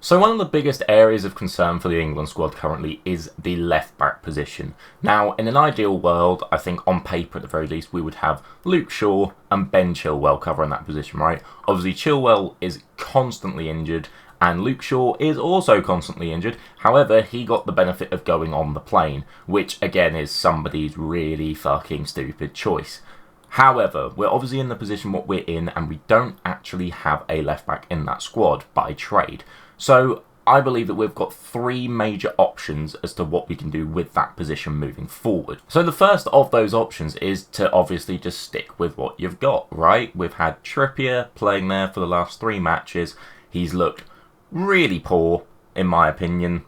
So one of the biggest areas of concern for the England squad currently is the left-back position. Now, in an ideal world, I think on paper at the very least, we would have Luke Shaw and Ben Chilwell covering that position, right? Obviously, Chilwell is constantly injured, and Luke Shaw is also constantly injured. However, he got the benefit of going on the plane, which again is somebody's really fucking stupid choice. However, we're obviously in the position what we're in, and we don't actually have a left-back in that squad by trade. So I believe that we've got three major options as to what we can do with that position moving forward. So the first of those options is to obviously just stick with what you've got, right? We've had Trippier playing there for the last 3 matches. He's looked really poor, in my opinion.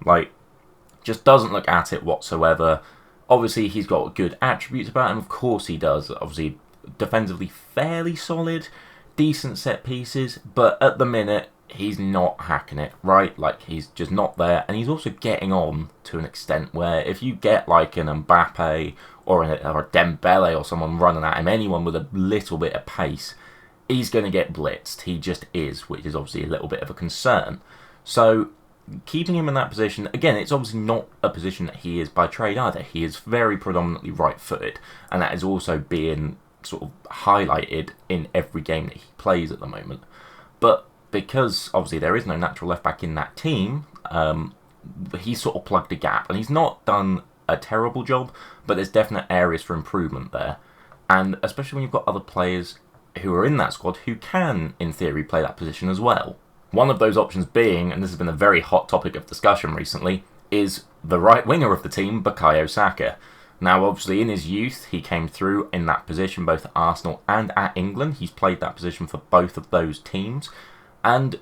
Just doesn't look at it whatsoever. Obviously, he's got good attributes about him. Of course he does. Obviously, defensively fairly solid, decent set pieces, but at the minute, he's not hacking it, right? He's just not there, and he's also getting on to an extent where if you get an Mbappe or a Dembele or someone running at him, anyone with a little bit of pace, he's going to get blitzed. He just is, which is obviously a little bit of a concern. So keeping him in that position, again, it's obviously not a position that he is by trade either. He is very predominantly right-footed, and that is also being sort of highlighted in every game that he plays at the moment. But because obviously there is no natural left back in that team, he's sort of plugged a gap, and he's not done a terrible job, but there's definite areas for improvement there. And especially when you've got other players who are in that squad who can, in theory, play that position as well. One of those options being, and this has been a very hot topic of discussion recently, is the right winger of the team, Bukayo Saka. Now, obviously, in his youth, he came through in that position, both at Arsenal and at England. He's played that position for both of those teams. And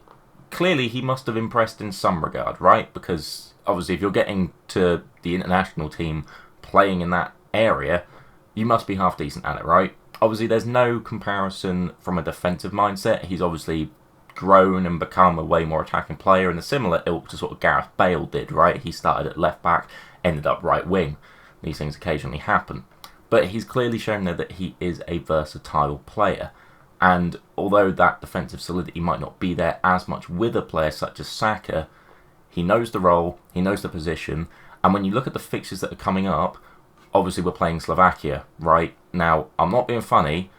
clearly he must have impressed in some regard, right? Because obviously if you're getting to the international team playing in that area, you must be half decent at it, right? Obviously there's no comparison from a defensive mindset. He's obviously grown and become a way more attacking player in a similar ilk to sort of Gareth Bale did, right? He started at left back, ended up right wing. These things occasionally happen. But he's clearly shown there that he is a versatile player. And although that defensive solidity might not be there as much with a player such as Saka, he knows the role, he knows the position, and when you look at the fixtures that are coming up, obviously we're playing Slovakia, right? Now, I'm not being funny,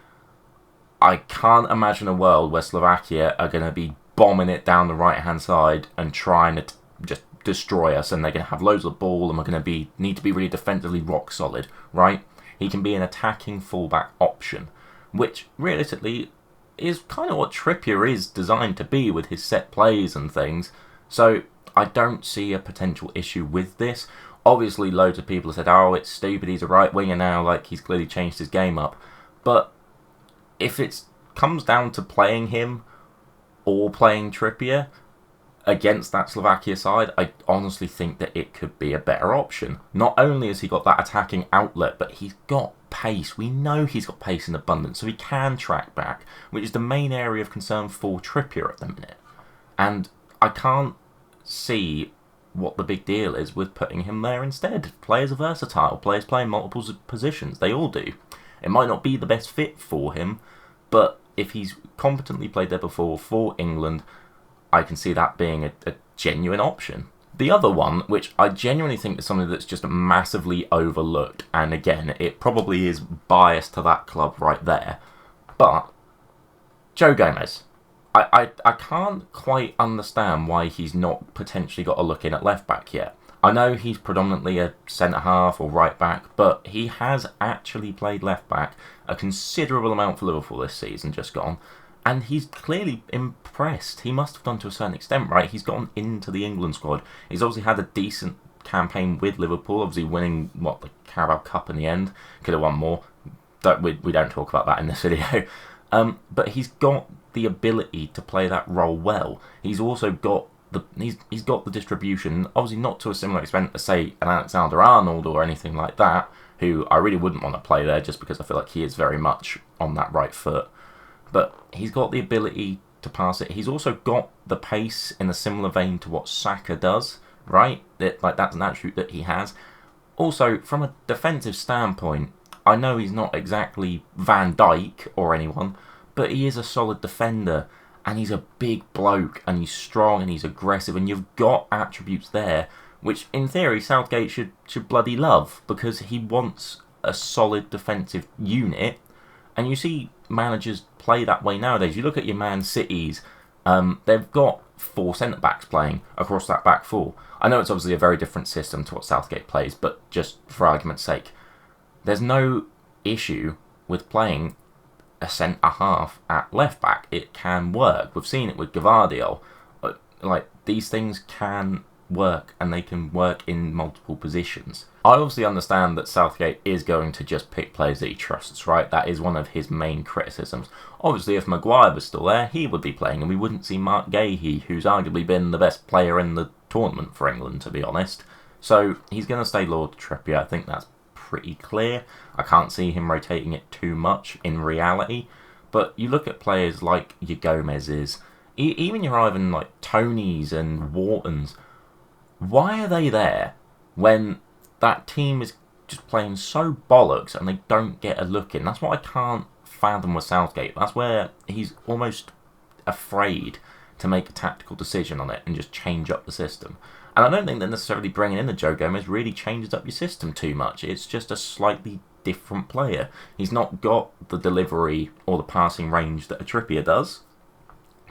I can't imagine a world where Slovakia are going to be bombing it down the right-hand side and trying to just destroy us, and they're going to have loads of the ball, and we're going to need to be really defensively rock solid, right? He can be an attacking fullback option, which realistically is kind of what Trippier is designed to be with his set plays and things. So I don't see a potential issue with this. Obviously, loads of people have said, oh, it's stupid, he's a right winger now, he's clearly changed his game up. But if it comes down to playing him or playing Trippier against that Slovakia side, I honestly think that it could be a better option. Not only has he got that attacking outlet, but he's got pace. We know he's got pace in abundance, so he can track back, which is the main area of concern for Trippier at the minute. And I can't see what the big deal is with putting him there instead. Players are versatile. Players play in multiple positions. They all do. It might not be the best fit for him, but if he's competently played there before for England, I can see that being a genuine option. The other one, which I genuinely think is something that's just massively overlooked, and again, it probably is biased to that club right there, but Joe Gomez. I can't quite understand why he's not potentially got a look in at left back yet. I know he's predominantly a centre-half or right-back, but he has actually played left-back a considerable amount for Liverpool this season, just gone, and he's clearly impressed. He must have done to a certain extent, right? He's gotten into the England squad. He's obviously had a decent campaign with Liverpool, obviously winning, the Carabao Cup in the end. Could have won more. We don't talk about that in this video. But he's got the ability to play that role well. He's also got he's got the distribution, obviously not to a similar extent as, say, an Alexander-Arnold or anything like that, who I really wouldn't want to play there just because I feel like he is very much on that right foot. But he's got the ability to pass it. He's also got the pace in a similar vein to what Saka does, right? That's an attribute that he has. Also, from a defensive standpoint, I know he's not exactly Van Dijk or anyone, but he is a solid defender. and he's a big bloke, and he's strong, and he's aggressive, and you've got attributes there, which in theory Southgate should bloody love, because he wants a solid defensive unit, and you see managers play that way nowadays. You look at your Man Cities, they've got 4 centre-backs playing across that back 4. I know it's obviously a very different system to what Southgate plays, but just for argument's sake, there's no issue with playing a centre-half at left-back. It can work. We've seen it with Gvardiol. Like, these things can work, and they can work in multiple positions. I obviously understand that Southgate is going to just pick players that he trusts, right? That is one of his main criticisms. Obviously, if Maguire was still there, he would be playing, and we wouldn't see Mark Gahey, who's arguably been the best player in the tournament for England, to be honest. So he's going to stay loyal to Trippier. I think that's pretty clear. I can't see him rotating it too much in reality. But you look at players like your Gomez's, even your Ivan like Tonys and Whartons. Why are they there when that team is just playing so bollocks and they don't get a look in? That's what I can't fathom with Southgate. That's where he's almost afraid to make a tactical decision on it and just change up the system. And I don't think that necessarily bringing in the Joe Gomez really changes up your system too much. It's just a slightly different player. He's not got the delivery or the passing range that a Trippier does,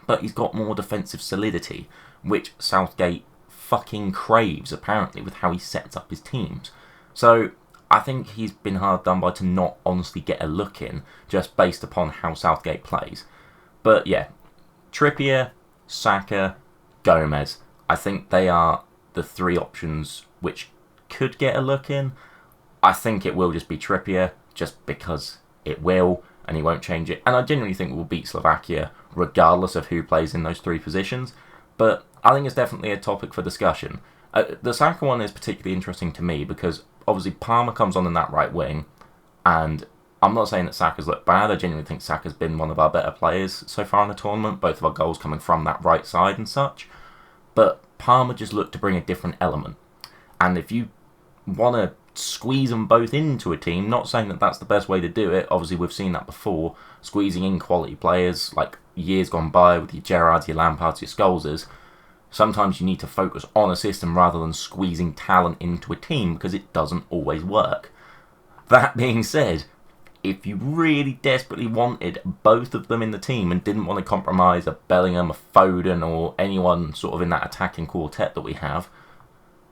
but he's got more defensive solidity, which Southgate fucking craves, apparently, with how he sets up his teams. So I think he's been hard done by to not honestly get a look in, just based upon how Southgate plays. But yeah, Trippier, Saka, Gomez, I think they are the 3 options which could get a look in. I think it will just be Trippier, just because it will, and he won't change it. And I genuinely think we'll beat Slovakia, regardless of who plays in those 3 positions. But I think it's definitely a topic for discussion. The Saka one is particularly interesting to me, because obviously Palmer comes on in that right wing, and I'm not saying that Saka's looked bad. I genuinely think Saka's been one of our better players so far in the tournament, both of our goals coming from that right side and such. But Palmer just looked to bring a different element. And if you want to squeeze them both into a team, not saying that that's the best way to do it, obviously we've seen that before, squeezing in quality players, like years gone by with your Gerrards, your Lampards, your Scholes's. Sometimes you need to focus on a system rather than squeezing talent into a team, because it doesn't always work. That being said, if you really desperately wanted both of them in the team and didn't want to compromise a Bellingham, a Foden, or anyone sort of in that attacking quartet that we have,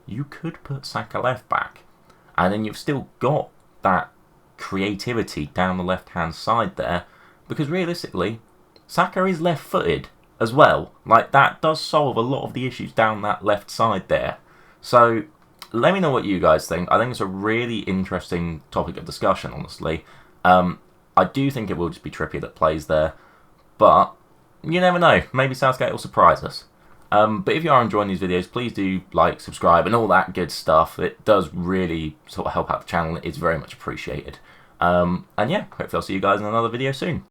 you could put Saka left back. And then you've still got that creativity down the left-hand side there, because realistically, Saka is left-footed as well. Like, that does solve a lot of the issues down that left side there. So let me know what you guys think. I think it's a really interesting topic of discussion, honestly. I do think it will just be Trippier that plays there, but you never know. Maybe Southgate will surprise us. But if you are enjoying these videos, please do like, subscribe, and all that good stuff. It does really sort of help out the channel. It's very much appreciated. And yeah, hopefully I'll see you guys in another video soon.